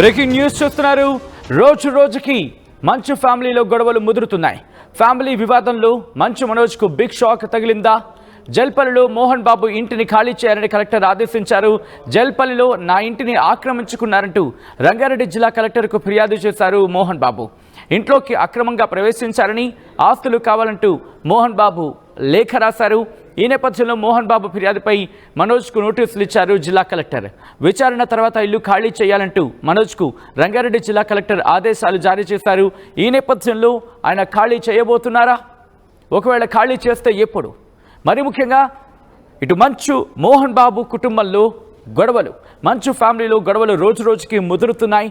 Breaking news చూస్తున్నారు. రోజు రోజుకి మంచు ఫ్యామిలీలో గొడవలు ముదురుతున్నాయి. ఫ్యామిలీ వివాదంలో మంచు మనోజ్కు బిగ్ షాక్ తగిలిందా? జల్పల్లిలో మోహన్ బాబు ఇంటిని ఖాళీ చేయాలని కలెక్టర్ ఆదేశించారు. జల్పల్లిలో నా ఇంటిని ఆక్రమించుకున్నారంటూ రంగారెడ్డి జిల్లా కలెక్టర్కు ఫిర్యాదు చేశారు మోహన్ బాబు. ఇంట్లోకి అక్రమంగా ప్రవేశించారని, ఆస్తులు కావాలంటూ మోహన్ బాబు లేఖ రాశారు. ఈ నేపథ్యంలో మోహన్ బాబు ఫిర్యాదుపై మనోజ్కు నోటీసులు ఇచ్చారు జిల్లా కలెక్టర్. విచారణ తర్వాత ఇల్లు ఖాళీ చేయాలంటూ మనోజ్కు రంగారెడ్డి జిల్లా కలెక్టర్ ఆదేశాలు జారీ చేశారు. ఈ నేపథ్యంలో ఆయన ఖాళీ చేయబోతున్నారా? ఒకవేళ ఖాళీ చేస్తే ఎప్పుడు? మరి ముఖ్యంగా ఇటు మంచు మోహన్ బాబు కుటుంబంలో గొడవలు, మంచు ఫ్యామిలీలో గొడవలు రోజు రోజుకి ముదురుతున్నాయి.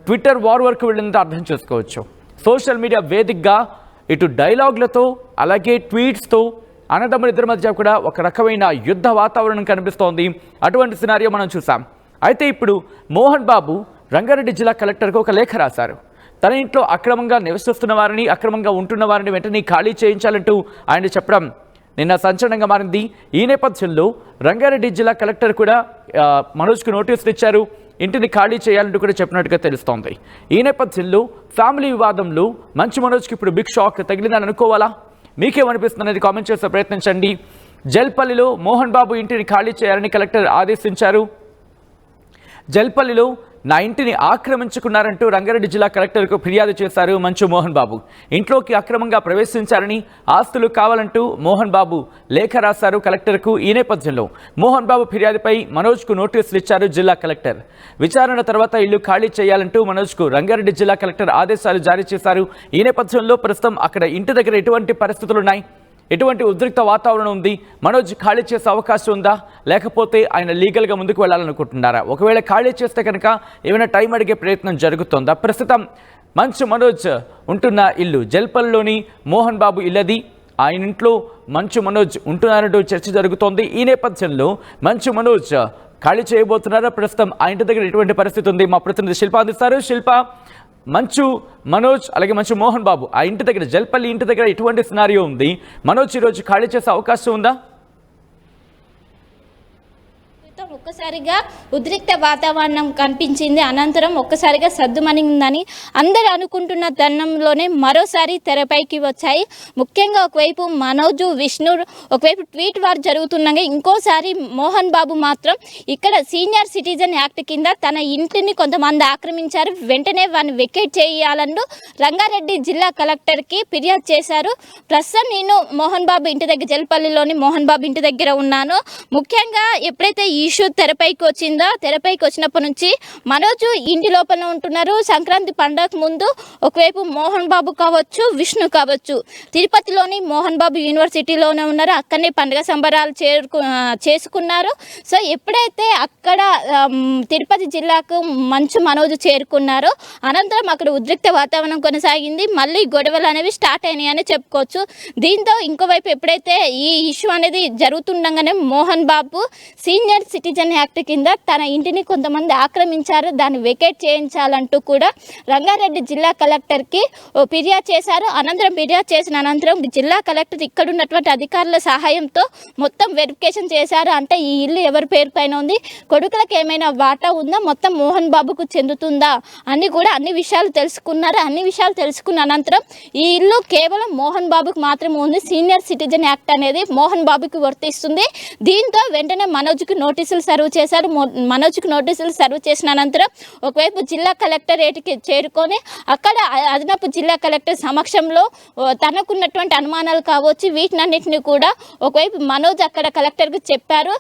ట్విట్టర్ వార్ వరకు వెళ్ళిందో అర్థం చేసుకోవచ్చు. సోషల్ మీడియా వేదికగా ఇటు డైలాగులతో అలాగే ట్వీట్స్తో అన్నదమ్ముల ఇద్దరి మధ్య కూడా ఒక రకమైన యుద్ధ వాతావరణం కనిపిస్తోంది. అటువంటి సినారియో మనం చూసాం. అయితే ఇప్పుడు మోహన్ బాబు రంగారెడ్డి జిల్లా కలెక్టర్కు ఒక లేఖ రాశారు. తన ఇంట్లో అక్రమంగా నివసిస్తున్న వారిని, అక్రమంగా ఉంటున్న వారిని వెంటనే ఖాళీ చేయించాలంటూ ఆయన చెప్పడం నిన్న సంచలనంగా మారింది. ఈ నేపథ్యంలో రంగారెడ్డి జిల్లా కలెక్టర్ కూడా మనోజ్కు నోటీసులు ఇచ్చారు. ఇంటిని ఖాళీ చేయాలంటూ కూడా చెప్పినట్టుగా తెలుస్తోంది. ఈ నేపథ్యంలో ఫ్యామిలీ వివాదంలో మంచు మనోజ్కి ఇప్పుడు బిగ్ షాక్ తగిలిందని అనుకోవాలా? మీకేమనిపిస్తుంది అనేది కామెంట్ చేసే ప్రయత్నించండి. జల్పల్లిలో మోహన్ బాబు ఇంటిని ఖాళీ చేయాలని కలెక్టర్ ఆదేశించారు. జల్పల్లిలో నా ఇంటిని ఆక్రమించుకున్నారంటూ రంగారెడ్డి జిల్లా కలెక్టర్కు ఫిర్యాదు చేశారు మంచు మోహన్ బాబు. ఇంట్లోకి అక్రమంగా ప్రవేశించారని, ఆస్తులు కావాలంటూ మోహన్ బాబు లేఖ రాశారు కలెక్టర్కు. ఈ నేపథ్యంలో మోహన్ బాబు ఫిర్యాదుపై మనోజ్కు నోటీసులు ఇచ్చారు జిల్లా కలెక్టర్. విచారణ తర్వాత ఇల్లు ఖాళీ చేయాలంటూ మనోజ్కు రంగారెడ్డి జిల్లా కలెక్టర్ ఆదేశాలు జారీ చేశారు. ఈ నేపథ్యంలో ప్రస్తుతం అక్కడ ఇంటి దగ్గర ఎటువంటి పరిస్థితులున్నాయి, ఎటువంటి ఉద్రిక్త వాతావరణం ఉంది? మనోజ్ ఖాళీ చేసే అవకాశం ఉందా, లేకపోతే ఆయన లీగల్గా ముందుకు వెళ్ళాలనుకుంటున్నారా? ఒకవేళ ఖాళీ చేస్తే కనుక ఏమైనా టైం అడిగే ప్రయత్నం జరుగుతుందా? ప్రస్తుతం మంచు మనోజ్ ఉంటున్న ఇల్లు జల్పల్లిలోని మోహన్ బాబు ఇల్లది. ఆయన ఇంట్లో మంచు మనోజ్ ఉంటున్నారంటూ చర్చ జరుగుతోంది. ఈ నేపథ్యంలో మంచు మనోజ్ ఖాళీ చేయబోతున్నారా? ప్రస్తుతం ఆ ఇంటి దగ్గర ఎటువంటి పరిస్థితి ఉంది? మా ప్రతినిధి శిల్ప అందిస్తారు. శిల్ప, మంచు మనోజ్ అలాగే మంచు మోహన్ బాబు ఆ ఇంటి దగ్గర, జల్పల్లి ఇంటి దగ్గర ఎటువంటి సినారియో ఉంది? మనోజ్ ఈరోజు ఖాళీ చేసే అవకాశం ఉందా? ఒక్కసారిగా ఉద్రిక్త వాతావరణం కనిపించింది. అనంతరం ఒక్కసారిగా సద్దుమణిందని అందరూ అనుకుంటున్న తరుణంలోనే మరోసారి తెరపైకి వచ్చాయి. ముఖ్యంగా ఒకవైపు మనోజ్, విష్ణు ఒకవైపు ట్వీట్ వార్ జరుగుతుండగా, ఇంకోసారి మోహన్ బాబు మాత్రం ఇక్కడ సీనియర్ సిటిజన్ యాక్ట్ కింద తన ఇంటిని కొంతమంది ఆక్రమించారు, వెంటనే వారిని వెకేట్ చేయాలంటూ రంగారెడ్డి జిల్లా కలెక్టర్కి ఫిర్యాదు చేశారు. ప్రస్తుతం నేను మోహన్ బాబు ఇంటి దగ్గర, జల్పల్లిలోని మోహన్ బాబు ఇంటి దగ్గర ఉన్నాను. ముఖ్యంగా ఎప్పుడైతే ఈ ఇష్యూ తెరపైకి వచ్చినప్పటి నుంచి మనోజ్ ఇంటి లోపల ఉంటున్నారు. సంక్రాంతి పండుగ ముందు ఒకవైపు మోహన్ బాబు కావచ్చు, విష్ణు కావచ్చు, తిరుపతిలోని మోహన్ బాబు యూనివర్సిటీలోనే ఉన్నారు. అక్కడనే పండుగ సంబరాలు చేసుకున్నారు. సో ఎప్పుడైతే అక్కడ తిరుపతి జిల్లాకు మంచు మనోజ్ చేరుకున్నారో అనంతరం అక్కడ ఉద్రిక్త వాతావరణం కొనసాగింది. మళ్ళీ గొడవలు అనేవి స్టార్ట్ అయినాయని చెప్పుకోవచ్చు. దీంతో ఇంకోవైపు ఎప్పుడైతే ఈ ఇష్యూ అనేది జరుగుతుండగానే Mohan Babu senior citizen act కింద తన ఇంటిని కొంతమంది ఆక్రమించారు, దాన్ని వెకేట్ చేయించాలంటూ కూడా రంగారెడ్డి జిల్లా కలెక్టర్కి ఫిర్యాదు చేశారు. ఫిర్యాదు చేసిన అనంతరం జిల్లా కలెక్టర్ ఇక్కడ ఉన్నటువంటి అధికారుల సహాయంతో మొత్తం వెరిఫికేషన్ చేశారు. అంటే ఈ ఇల్లు ఎవరి పేరు పైన ఉంది, కొడుకులకు ఏమైనా వాటా ఉందా, మొత్తం మోహన్ బాబుకు చెందుతుందా అని కూడా అన్ని విషయాలు తెలుసుకున్నారు. అన్ని విషయాలు తెలుసుకున్న అనంతరం ఈ ఇల్లు కేవలం మోహన్ బాబుకు మాత్రమే ఉంది. సీనియర్ సిటిజన్ యాక్ట్ అనేది మోహన్ బాబుకి వర్తిస్తుంది. దీంతో వెంటనే మనోజ్కి నోటీసులు సర్వ్ చేశారు. మనోజ్కి నోటీసులు సర్వ్ చేసిన అనంతరం ఒకవైపు జిల్లా కలెక్టరేట్కి చేరుకొని అక్కడ అదనపు జిల్లా కలెక్టర్ సమక్షంలో తనకున్నటువంటి అనుమానాలు కావచ్చు, వీటినన్నింటినీ కూడా ఒకవైపు మనోజ్ అక్కడ కలెక్టర్కి చెప్పారు.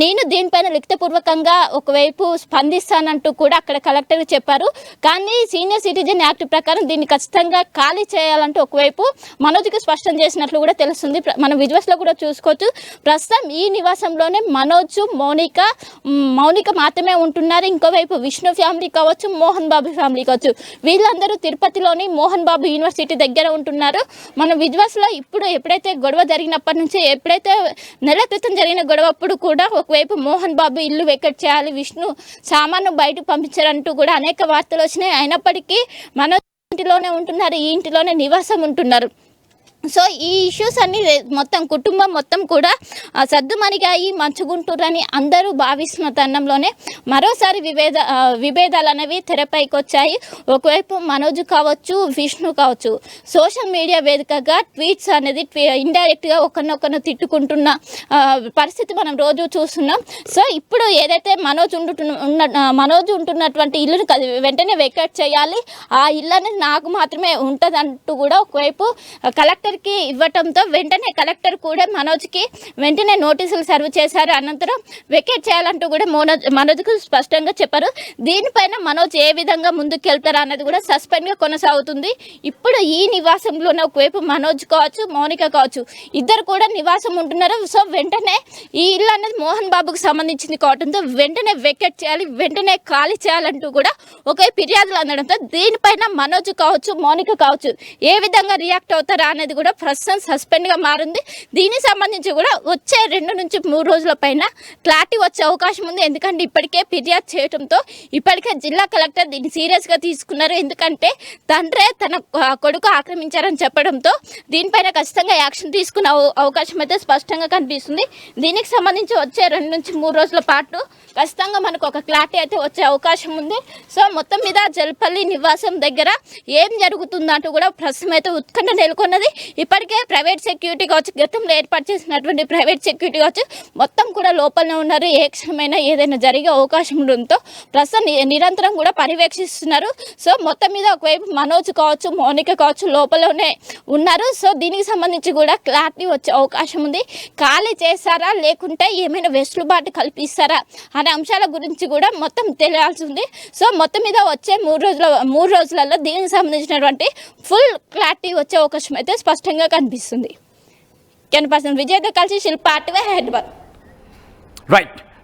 నేను దీనిపైన లిఖితపూర్వకంగా ఒకవైపు స్పందిస్తానంటూ కూడా అక్కడ కలెక్టర్కి చెప్పారు. కానీ సీనియర్ సిటిజన్ యాక్ట్ ప్రకారం దీన్ని ఖచ్చితంగా ఖాళీ చేయాలంటూ ఒకవైపు మనోజ్కి స్పష్టం చేసినట్లు కూడా తెలుస్తుంది. మనం విజువల్స్లో కూడా చూసుకోవచ్చు. ప్రస్తుతం ఈ నివాసంలోనే మనోజ్, మౌనిక మాత్రమే ఉంటున్నారు. ఇంకోవైపు విష్ణు ఫ్యామిలీ కావచ్చు, మోహన్ బాబు ఫ్యామిలీ కావచ్చు, వీళ్ళందరూ తిరుపతిలోని మోహన్ బాబు యూనివర్సిటీ దగ్గర ఉంటున్నారు. మన విజువల్స్లో ఇప్పుడు ఎప్పుడైతే గొడవ జరిగినప్పటి నుంచి, ఎప్పుడైతే నెల క్రితం జరిగిన గొడవ అప్పుడు కూడా ఒకవైపు మోహన్ బాబు ఇల్లు వెకేట్ చేయాలి, విష్ణు సామాను బయటకు పంపించారంటూ కూడా అనేక వార్తలు వచ్చినాయి. అయినప్పటికీ మన ఇంటిలోనే ఉంటున్నారు, ఈ ఇంటిలోనే నివాసం ఉంటున్నారు. సో ఈ ఇష్యూస్ అన్ని మొత్తం కుటుంబం మొత్తం కూడా సర్దుమణిగాయి మంచుగుంటురని అందరూ భావిస్తున్న తరుణంలోనే మరోసారి విభేదాలు అనేవి తెరపైకి వచ్చాయి. ఒకవైపు మనోజ్ కావచ్చు, విష్ణు కావచ్చు, సోషల్ మీడియా వేదికగా ట్వీట్స్ అనేది ఇండైరెక్ట్గా ఒకరినొకరు తిట్టుకుంటున్న పరిస్థితి మనం రోజు చూస్తున్నాం. సో ఇప్పుడు ఏదైతే మనోజ్ ఉంటున్నటువంటి ఇల్లును వెంటనే వెకేట్ చేయాలి, ఆ ఇల్లు అనేది నాకు మాత్రమే ఉంటుందంటూ కూడా ఒకవైపు కలెక్టర్కి ఇవ్వటంతో వెంటనే కలెక్టర్ కూడా మనోజ్కి వెంటనే నోటీసులు సర్వ్ చేశారు. అనంతరం వెకేట్ చేయాలంటూ కూడా మనోజ్కు స్పష్టంగా చెప్పారు. దీనిపైన మనోజ్ ఏ విధంగా ముందుకెళ్తారా అన్నది కూడా సస్పెండ్గా కొనసాగుతుంది. ఇప్పుడు ఈ నివాసంలోనే ఒకవైపు మనోజ్ కావచ్చు, మౌనిక కావచ్చు, ఇద్దరు కూడా నివాసం ఉంటున్నారు. సో వెంటనే ఈ ఇల్లు అనేది మోహన్ బాబుకు సంబంధించింది కావడంతో వెంటనే వెకేట్ చేయాలి, వెంటనే ఖాళీ చేయాలంటూ కూడా ఒకే ఫిర్యాదులు అందడంతో దీనిపైన మనోజ్ కావచ్చు, మౌనిక కావచ్చు ఏ విధంగా రియాక్ట్ అవుతారా అనేది కూడా ప్రస్తుతం సస్పెండ్గా మారింది. దీనికి సంబంధించి కూడా వచ్చే 2 నుంచి 3 రోజుల పైన క్లారిటీ వచ్చే అవకాశం ఉంది. ఎందుకంటే ఇప్పటికే ఫిర్యాదు చేయడంతో ఇప్పటికే జిల్లా కలెక్టర్ దీన్ని సీరియస్గా తీసుకున్నారు. ఎందుకంటే తండ్రే తన కొడుకు ఆక్రమించారని చెప్పడంతో దీనిపైన ఖచ్చితంగా యాక్షన్ తీసుకునే అవకాశం అయితే స్పష్టంగా కనిపిస్తుంది. దీనికి సంబంధించి వచ్చే 2 నుంచి 3 రోజుల పాటు ఖచ్చితంగా మనకు ఒక క్లారిటీ అయితే వచ్చే అవకాశం ఉంది. సో మొత్తం మీద జల్పల్లి నివాసం దగ్గర ఏం జరుగుతుందంటూ కూడా ప్రస్తుతం అయితే ఉత్కంఠ నెలకొన్నది. ఇప్పటికే ప్రైవేట్ సెక్యూరిటీ కావచ్చు, గతంలో ఏర్పాటు చేసినటువంటి ప్రైవేట్ సెక్యూరిటీ కావచ్చు మొత్తం కూడా లోపలనే ఉన్నారు. ఏ క్షణమైనా ఏదైనా జరిగే అవకాశం ఉండడంతో ప్రస్తుతం నిరంతరం కూడా పర్యవేక్షిస్తున్నారు. సో మొత్తం మీద ఒకవైపు మనోజ్ కావచ్చు, మౌనిక కావచ్చు లోపలనే ఉన్నారు. సో దీనికి సంబంధించి కూడా క్లారిటీ వచ్చే అవకాశం ఉంది. ఖాళీ చేస్తారా లేకుంటే ఏమైనా వెసులుబాటు కల్పిస్తారా అనే అంశాల గురించి కూడా మొత్తం తెలియాల్సి ఉంది. సో మొత్తం మీద వచ్చే 3 రోజులలో దీనికి సంబంధించినటువంటి ఫుల్ క్లారిటీ వచ్చే అవకాశం అయితే స్పష్టంగా కనిపిస్తుంది. కెన్ విజయ్తో కలిసి Shilpa RTV Hyderabad.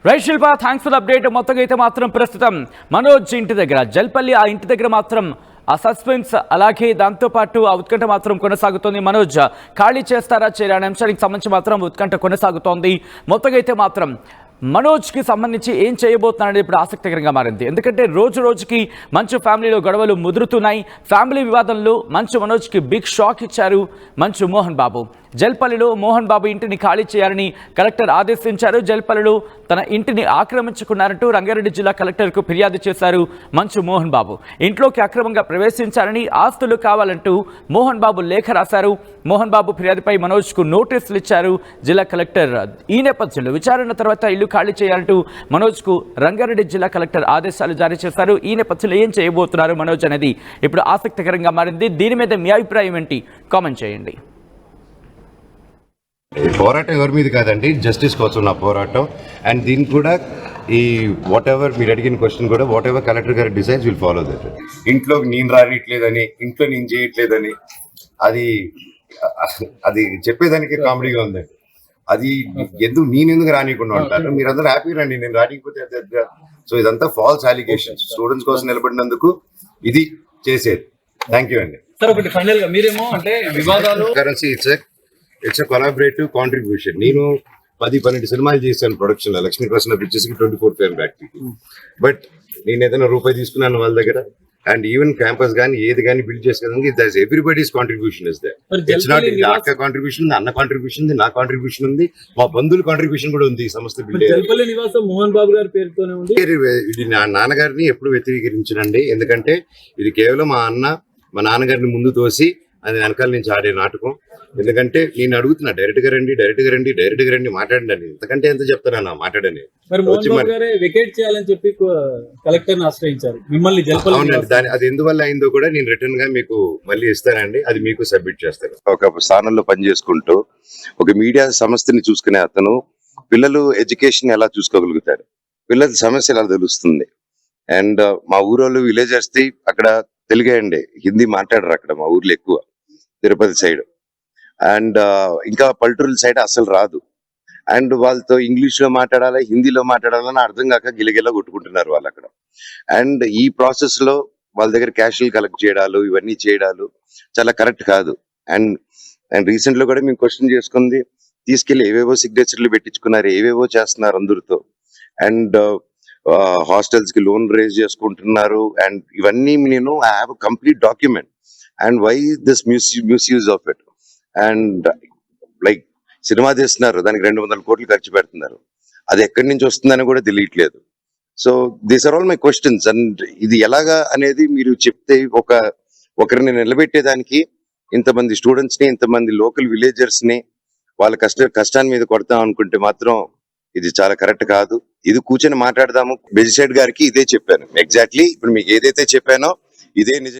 Right Shilpa, thanks for update. మొత్తంగా అయితే మాత్రం ప్రస్తుతం మనోజ్ ఇంటి దగ్గర జల్పల్లి ఆ ఇంటి దగ్గర మాత్రం ఆ సస్పెన్స్ అలాగే దాంతోపాటు ఆ ఉత్కంఠ మాత్రం కొనసాగుతోంది. మనోజ్ ఖాళీ చేస్తారా చేయరా అనే అంశానికి సంబంధించి మాత్రం ఉత్కంఠ కొనసాగుతోంది. మొత్తంగా అయితే మాత్రం మనోజ్కి సంబంధించి ఏం చేయబోతున్నారనేది ఇప్పుడు ఆసక్తికరంగా మారింది. ఎందుకంటే రోజుకి మంచు ఫ్యామిలీలో గొడవలు ముదురుతున్నాయి. ఫ్యామిలీ వివాదంలో మనోజ్కి బిగ్ షాక్ ఇచ్చారు మోహన్ బాబు. జల్పల్లిలో మోహన్ బాబు ఇంటిని ఖాళీ చేయాలని కలెక్టర్ ఆదేశించారు. జల్పల్లిలో తన ఇంటిని ఆక్రమించుకున్నారంటూ రంగారెడ్డి జిల్లా కలెక్టర్కు ఫిర్యాదు చేశారు మోహన్ బాబు. ఇంట్లోకి అక్రమంగా ప్రవేశించారని, ఆస్తులు కావాలంటూ మోహన్ బాబు లేఖ రాశారు. మోహన్ బాబు ఫిర్యాదుపై మనోజ్కు నోటీసులు ఇచ్చారు జిల్లా కలెక్టర్. ఈ నేపథ్యంలో విచారణ తర్వాత ఇల్లు ఖాళీ చేయాలంటూ మనోజ్కు రంగారెడ్డి జిల్లా కలెక్టర్ ఆదేశాలు జారీ చేశారు. ఈ నేపథ్యంలో ఏం చేయబోతున్నారు మనోజ్ అనేది ఇప్పుడు ఆసక్తికరంగా మారింది. దీని మీద మీ అభిప్రాయం ఏంటి? కామెంట్ చేయండి. పోరాటం ఎవరి మీద కాదండి, జస్టిస్ కోసం నా పోరాటం. అండ్ దీనికి కూడా ఈ వాట్ ఎవర్ మీరు అడిగిన క్వశ్చన్ కూడా వాట్ ఎవర్ కలెక్టర్ గారు డిసైడ్స్ విల్ ఫాలో దట్. ఇంట్లోకి నేను రానిట్లేదని, ఇంట్లో నేను చేయట్లేదని అది చెప్పేదానికి కామెడీగా ఉందండి. అది నేనెందుకు రానికుండా ఉంటాను, మీరందరూ హ్యాపీ రండి, నేను రానికపోతే. సో ఇదంతా ఫాల్స్ అలిగేషన్స్. స్టూడెంట్స్ కోసం నిలబడినందుకు ఇది చేసేది. థ్యాంక్ యూ అండి. సార్ ఒకటి ఫైనల్ గా మీరేమో అంటే వివాదాలు కరెన్సీ ఇట్స్ కొలాబరేటివ్ కాంట్రిబ్యూషన్. నేను 10-12 సినిమాలు చేశాను ప్రొడక్షన్ లో. లక్ష్మీ ప్రసన్న పిక్చర్స్ కి 24 ఫిల్మ్ యాక్టివిటీ. బట్ నేను ఏదైనా రూపాయి తీసుకున్నాను వాళ్ళ దగ్గర. అండ్ ఈవెన్ క్యాంపస్ కానీ ఏది కానీ బిల్డ్ చేసేదానికి that's everybody's contribution is there. It's not అక్క కాంట్రిబ్యూషన్ ఉంది, అన్న కాంట్రిబ్యూషన్ ఉంది, నా కాంట్రిబ్యూషన్ ఉంది, మా బంధువుల కాంట్రిబ్యూషన్ కూడా ఉంది. ఈ సంస్థ నివాసం మోహన్ బాబు గారి పేరుతోనే ఉంది. ఇది నా నాన్నగారిని ఎప్పుడు వ్యతిరేకరించనండి. ఎందుకంటే ఇది కేవలం మా నాన్నగారిని ముందు తోసి అది వెనకాల నుంచి ఆడే నాటకం. ఎందుకంటే నేను అడుగుతున్నా డైరెక్ట్ గా రండి మాట్లాడండి అని. ఇంతకంటే ఎంత చెప్తానన్నా మాట్లాడని. వెకేట్ చేయాలని చెప్పి కలెక్టర్ ఆశ్రయించారు మిమ్మల్ని. అవునండి, అది ఎందువల్ల అయిందో కూడా నేను రిటర్న్ గా మీకు మళ్ళీ ఇస్తానండి. అది మీకు సబ్మిట్ చేస్తాను. ఒక స్థానంలో పనిచేసుకుంటూ ఒక మీడియా సంస్థని చూసుకునే అతను పిల్లలు ఎడ్యుకేషన్ ఎలా చూసుకోగలుగుతాడు, పిల్లల సమస్య ఎలా తెలుస్తుంది. అండ్ మా ఊరోళ్ళు విలేజర్స్ అక్కడ తెలుగే అండి, హిందీ మాట్లాడరు అక్కడ మా ఊర్లో ఎక్కువ, తిరుపతి సైడ్. అండ్ ఇంకా పల్లెటూరుల సైడ్ అసలు రాదు. అండ్ వాళ్ళతో ఇంగ్లీష్ లో మాట్లాడాలి, హిందీలో మాట్లాడాలని అర్థం కాక గిలగిలా కొట్టుకుంటున్నారు వాళ్ళు అక్కడ. అండ్ ఈ ప్రాసెస్ లో వాళ్ళ దగ్గర క్యాషులు కలెక్ట్ చేయడాలు ఇవన్నీ చేయడాలు చాలా కరెక్ట్ కాదు. అండ్ రీసెంట్ లో కూడా మేము క్వశ్చన్ చేసుకుంది, తీసుకెళ్లి ఏవేవో సిగ్నేచర్లు పెట్టించుకున్నారు, ఏవేవో చేస్తున్నారు అందరితో. అండ్ హాస్టల్స్ కి లోన్ రేజ్ చేసుకుంటున్నారు. అండ్ ఇవన్నీ నేను I have complete document. And why this misuse of it. And like cinema తీస్తున్నారు, దానికి 200 కోట్లు ఖర్చు పెడుతున్నారు, అది ఎక్కడి నుంచి వస్తుందని కూడా తెలియట్లేదు. So these are all my questions. And ఇది ఎలాగా అనేది మీరు చెప్తే ఒకరిని నిలబెట్టేదానికి ఇంతమంది స్టూడెంట్స్ ని, ఇంతమంది లోకల్ విలేజర్స్ ని వాళ్ళ కష్టాన్ని మీద కొడతాం అనుకుంటే మాత్రం ఇది చాలా కరెక్ట్ కాదు. ఇది కూర్చొని మాట్లాడదాము. బెజిసైడ్ గారికి ఇదే చెప్పాను ఎగ్జాక్ట్లీ. ఇప్పుడు మీకు ఏదైతే చెప్పానో ఇదే నిజం.